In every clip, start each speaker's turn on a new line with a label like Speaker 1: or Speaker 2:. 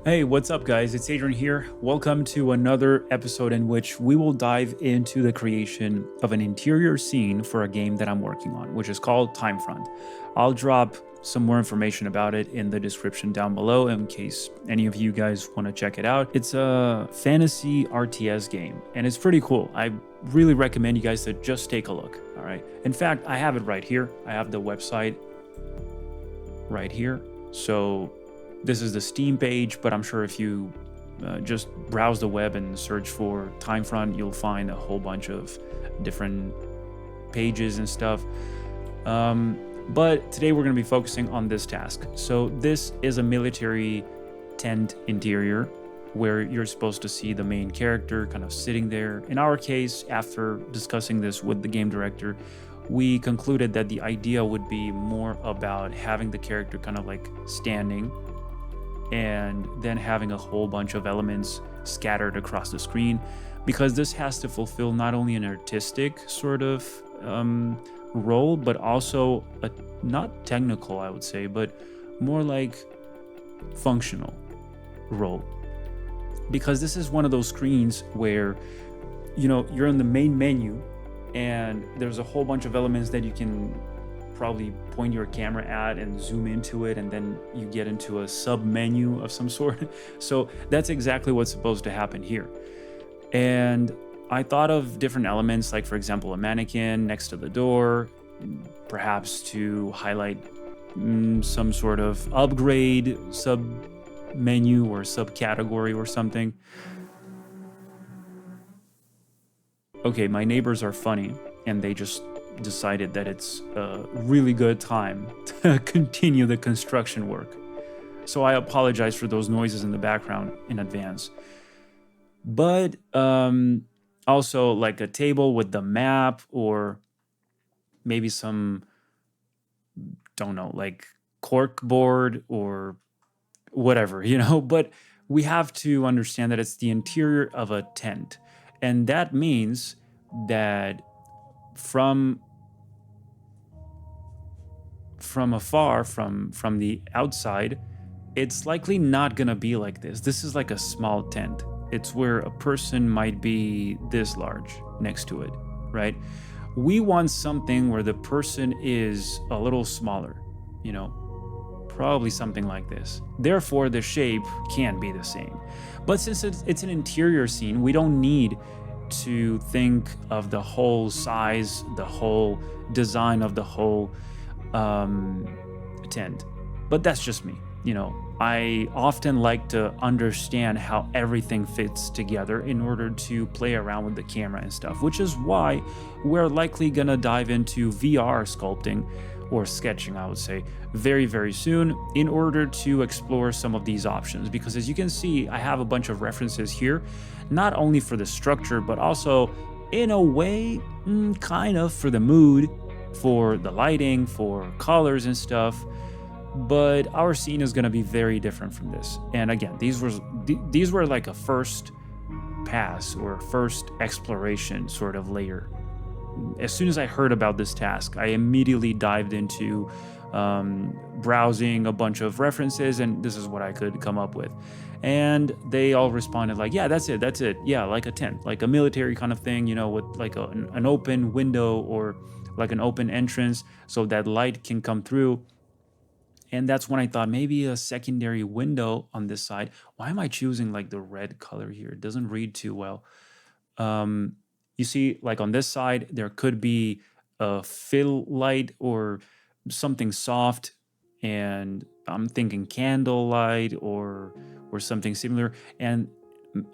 Speaker 1: Hey, what's up, guys? It's Adrian here. Welcome to another episode in which we will dive into the creation of an interior scene for a game that I'm working on, which is called Timefront. I'll drop some more information about it in the description down below in case any of you guys want to check it out. It's a fantasy RTS game, and it's pretty cool. I really recommend you guys to just take a look, all right? In fact, I have it right here. I have the website right here. So this is the Steam page, but I'm sure if you just browse the web and search for Timefront, you'll find a whole bunch of different pages and stuff. But today we're going to be focusing on this task. So this is a military tent interior where you're supposed to see the main character kind of sitting there. In our case, after discussing this with the game director, we concluded that the idea would be more about having the character kind of like standing and then having a whole bunch of elements scattered across the screen, because this has to fulfill not only an artistic sort of role, but also a not technical, I would say, but more like functional role. Because this is one of those screens where, you're in the main menu and there's a whole bunch of elements that you can probably point your camera at and zoom into it, and then you get into a sub menu of some sort. So that's exactly what's supposed to happen here. And I thought of different elements, like for example, a mannequin next to the door, perhaps to highlight some sort of upgrade sub menu or subcategory or something. Okay, my neighbors are funny and they just decided that it's a really good time to continue the construction work. So I apologize for those noises in the background in advance. But also like a table with the map, or maybe some, don't know, like cork board or whatever, but we have to understand that it's the interior of a tent. And that means that from afar, from the outside, it's likely not gonna be like this. This is like a small tent. It's where a person might be this large next to it, right? We want something where the person is a little smaller, probably something like this. Therefore, the shape can't be the same. But since it's an interior scene, we don't need to think of the whole size, the whole design of the whole tent. But that's just me. I often like to understand how everything fits together in order to play around with the camera and stuff, which is why we're likely gonna dive into VR sculpting, or sketching, I would say, very, very soon, in order to explore some of these options. Because as you can see, I have a bunch of references here, not only for the structure, but also in a way, kind of for the mood, for the lighting, for colors and stuff. But our scene is going to be very different from this. And again, these were like a first pass or first exploration sort of layer. As soon as I heard about this task, I immediately dived into browsing a bunch of references, and this is what I could come up with. And they all responded like, yeah, that's it. Yeah, like a tent, like a military kind of thing, with like an open window or like an open entrance so that light can come through. And that's when I thought maybe a secondary window on this side. Why am I choosing like the red color here? It doesn't read too well. You see, like on this side, there could be a fill light or something soft, and I'm thinking candlelight or something similar, and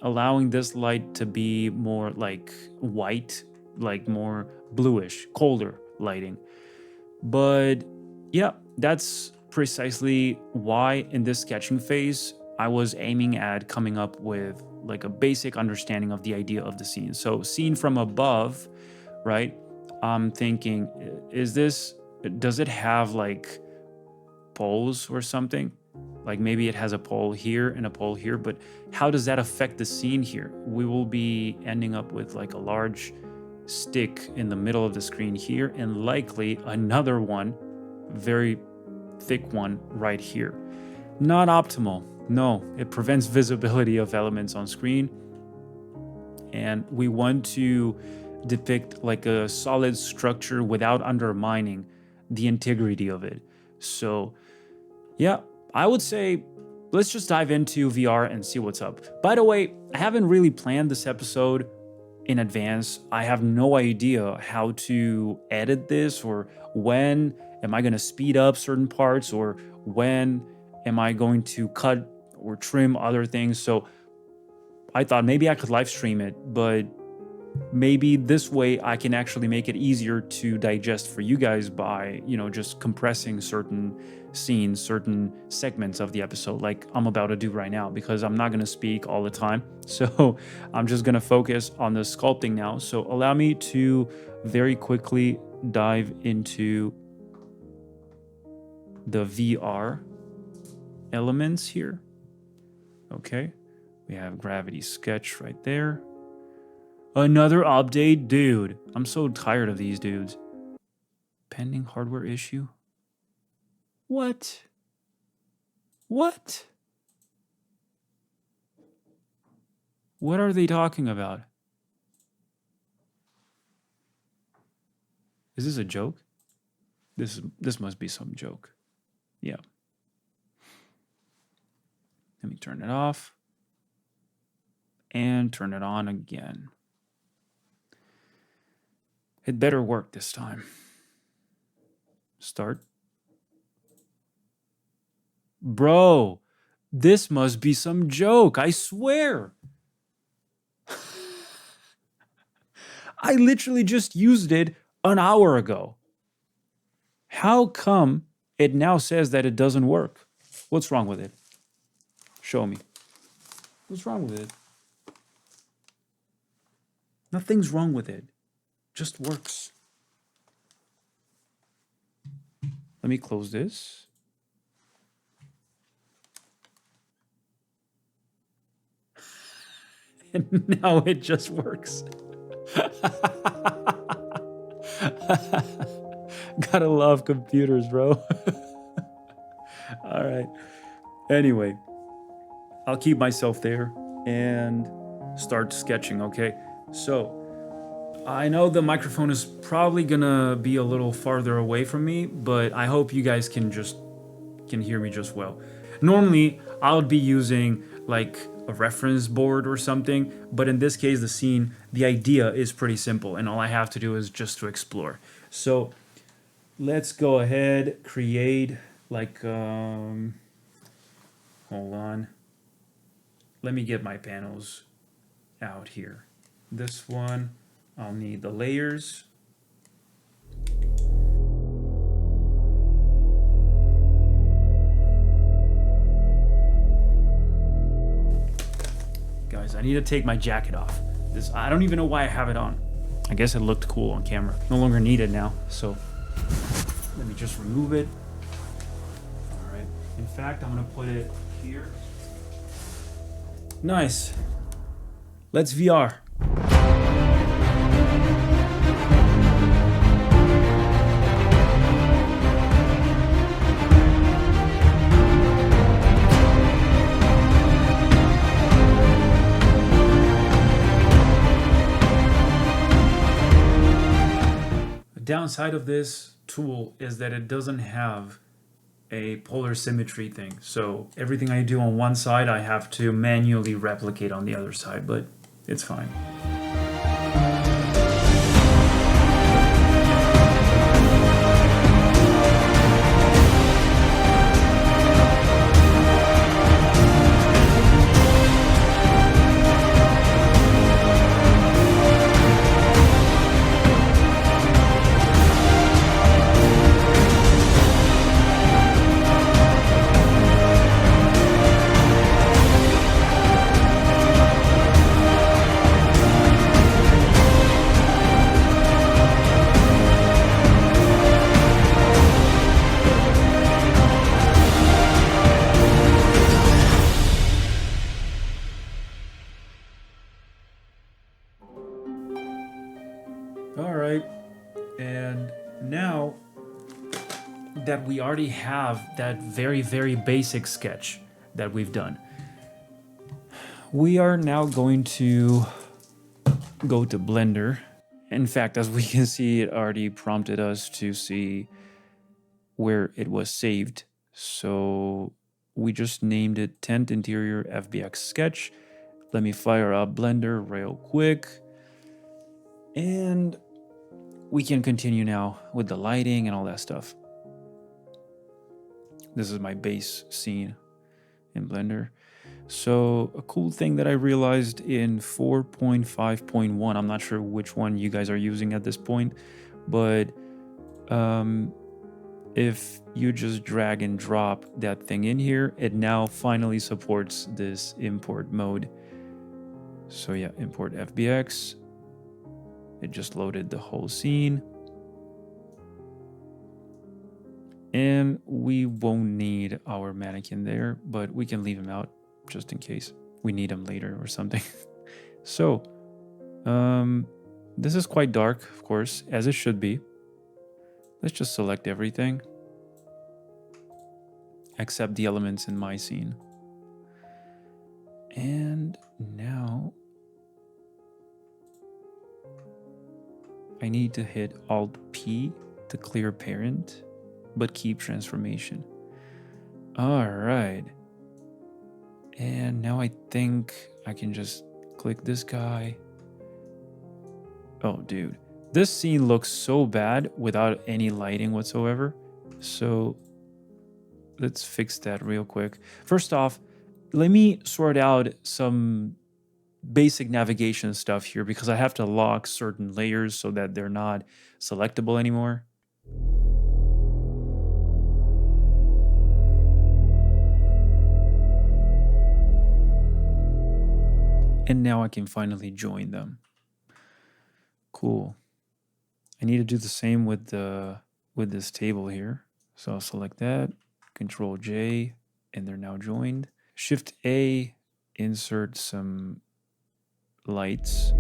Speaker 1: allowing this light to be more like white, like more bluish, colder lighting. But yeah, that's precisely why in this sketching phase I was aiming at coming up with like a basic understanding of the idea of the scene. So seen from above, right? I'm thinking, does it have like poles or something? Like maybe it has a pole here and a pole here, but how does that affect the scene here? We will be ending up with like a large stick in the middle of the screen here, and likely another one, very thick one right here. Not optimal, No, it prevents visibility of elements on screen. And we want to depict like a solid structure without undermining the integrity of it. So yeah, I would say let's just dive into VR and see what's up. By the way, I haven't really planned this episode in advance. I have no idea how to edit this, or when am I going to speed up certain parts, or when am I going to cut or trim other things. So I thought maybe I could live stream it, but maybe this way I can actually make it easier to digest for you guys by, just compressing certain scenes, certain segments of the episode, like I'm about to do right now, because I'm not going to speak all the time. So I'm just going to focus on the sculpting now. So allow me to very quickly dive into the VR elements here. Okay, we have gravity sketch right there. Another update? Dude, I'm so tired of these dudes. Pending hardware issue? What? What? What are they talking about? Is this a joke? This must be some joke. Yeah. Let me turn it off and turn it on again. It better work this time. Start. Bro, this must be some joke, I swear. I literally just used it an hour ago. How come it now says that it doesn't work? What's wrong with it? Show me. What's wrong with it? Nothing's wrong with it. Just works. Let me close this. And now it just works. Gotta love computers, bro. All right. Anyway, I'll keep myself there and start sketching, okay? So, I know the microphone is probably gonna be a little farther away from me, but I hope you guys can hear me just well. Normally, I would be using like a reference board or something, but in this case, the idea is pretty simple, and all I have to do is just to explore. So let's go ahead, create like, hold on. Let me get my panels out here. This one, I'll need the layers. Guys, I need to take my jacket off. I don't even know why I have it on. I guess it looked cool on camera. No longer needed now, so let me just remove it. All right. In fact, I'm gonna put it here. Nice. Let's VR. Downside of this tool is that it doesn't have a polar symmetry thing. So everything I do on one side, I have to manually replicate on the other side, but it's fine. All right, and now that we already have that very, very basic sketch, that we've done. We are now going to go to Blender. In fact, as we can see, it already prompted us to see where it was saved. So we just named it Tent Interior FBX Sketch. Let me fire up Blender real quick. And we can continue now with the lighting and all that stuff. This is my base scene in Blender. So a cool thing that I realized in 4.5.1, I'm not sure which one you guys are using at this point, but if you just drag and drop that thing in here, it now finally supports this import mode. So yeah, import FBX. It just loaded the whole scene. And we won't need our mannequin there, but we can leave him out just in case we need him later or something. So this is quite dark, of course, as it should be. Let's just select everything except the elements in my scene. And now I need to hit Alt P to clear parent, but keep transformation. All right. And now I think I can just click this guy. Oh, dude. This scene looks so bad without any lighting whatsoever. So let's fix that real quick. First off, let me sort out some basic navigation stuff here because I have to lock certain layers so that they're not selectable anymore. And now I can finally join them. Cool. I need to do the same with this table here. So I'll select that, Control J, and they're now joined. Shift A, insert some lights.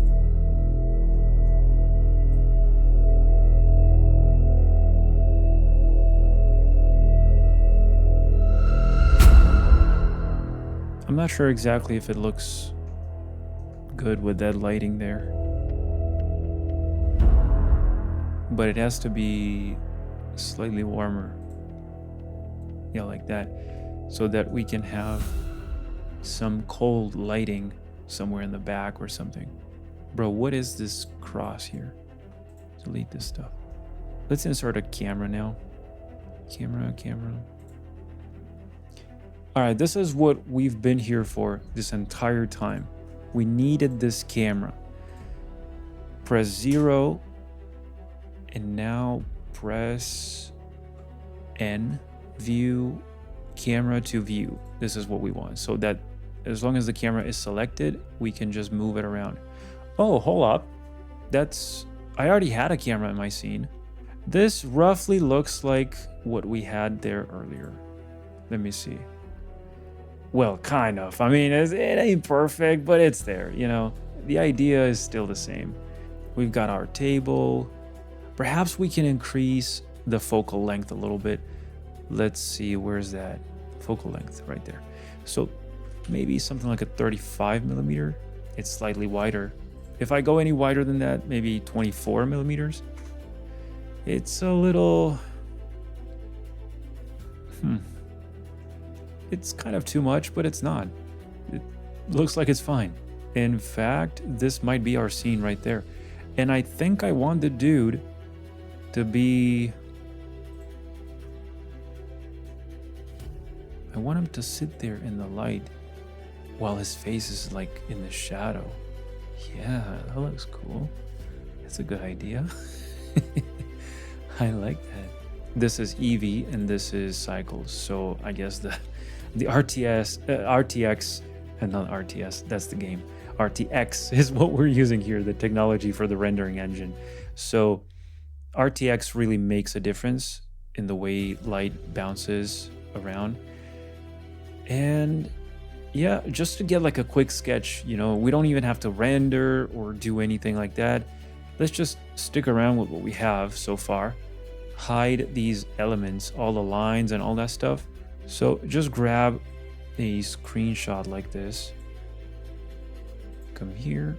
Speaker 1: I'm not sure exactly if it looks good with that lighting there, but it has to be slightly warmer. Yeah, like that, so that we can have some cold lighting somewhere in the back or something. Bro, what is this cross here? Delete this stuff. Let's insert a camera now. Camera. All right, this is what we've been here for this entire time. We needed this camera. Press 0, and now press N, view, camera to view. This is what we want, so that as long as the camera is selected, we can just move it around. Oh, hold up. I already had a camera in my scene. This roughly looks like what we had there earlier. Let me see. Well, kind of. I mean, it ain't perfect, but it's there, you know. The idea is still the same. We've got our table. Perhaps we can increase the focal length a little bit. Let's see, where's that? Focal length right there. So maybe something like a 35 millimeter. It's slightly wider. If I go any wider than that, maybe 24 millimeters. It's a little... It's kind of too much, but it's not. It looks like it's fine. In fact, this might be our scene right there. And I think I want the dude to be... I want him to sit there in the light while his face is like in the shadow. Yeah, that looks cool. That's a good idea. I like that. This is Eevee and this is Cycles. So I guess the RTX, and not RTS, that's the game. RTX is what we're using here, the technology for the rendering engine. So RTX really makes a difference in the way light bounces around. And yeah, just to get like a quick sketch, you know, we don't even have to render or do anything like that. Let's just stick around with what we have so far. Hide these elements, all the lines and all that stuff. So just grab a screenshot like this. Come here.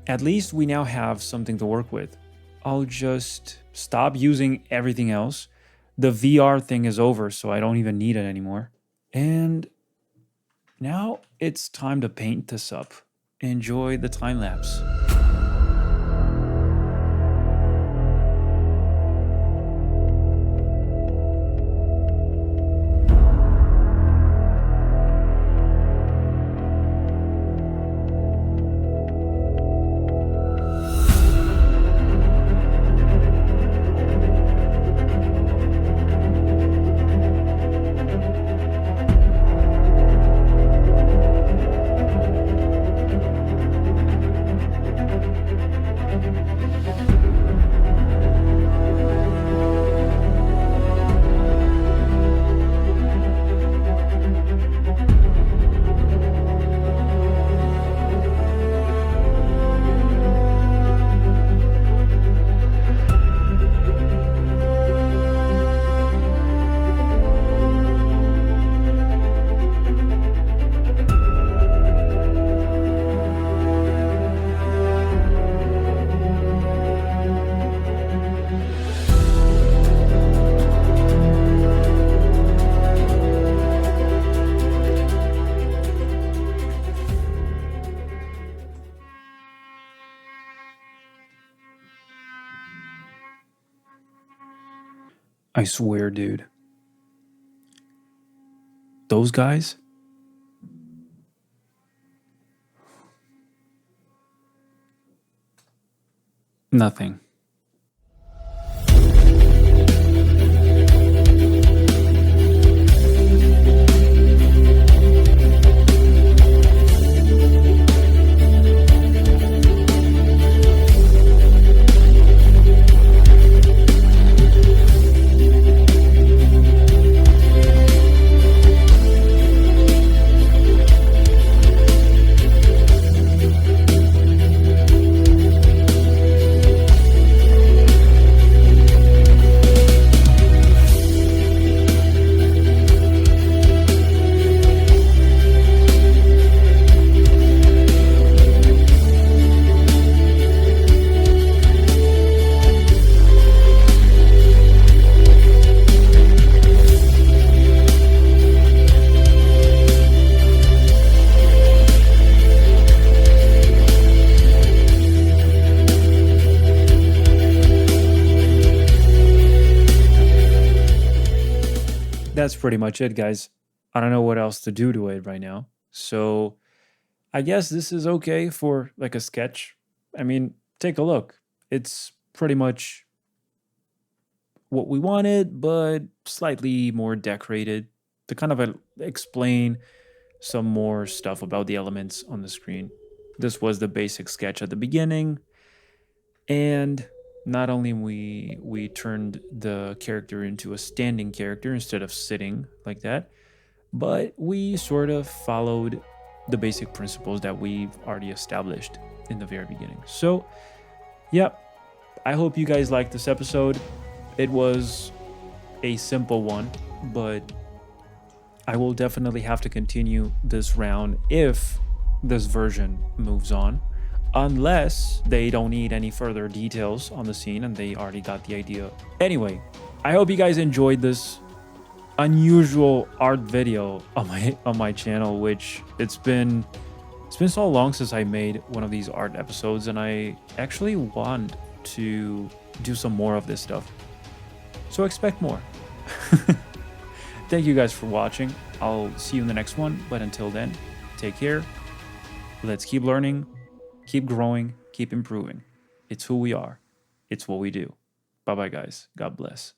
Speaker 1: At least we now have something to work with. I'll just stop using everything else. The VR thing is over, so I don't even need it anymore. And now it's time to paint this up. Enjoy the time lapse. I swear, dude. Those guys? Nothing. That's pretty much it, guys. I don't know what else to do to it right now. So I guess this is okay for like a sketch. I mean, take a look. It's pretty much what we wanted, but slightly more decorated to kind of explain some more stuff about the elements on the screen. This was the basic sketch at the beginning. And not only we turned the character into a standing character instead of sitting like that, but we sort of followed the basic principles that we've already established in the very beginning. So, yeah, I hope you guys liked this episode. It was a simple one, but I will definitely have to continue this round if this version moves on. Unless they don't need any further details on the scene and they already got the idea. Anyway, I hope you guys enjoyed this unusual art video on my channel, which it's been so long since I made one of these art episodes, and I actually want to do some more of this stuff. So expect more. Thank you guys for watching. I'll see you in the next one, but until then, take care. Let's keep learning. Keep growing, keep improving. It's who we are. It's what we do. Bye-bye, guys. God bless.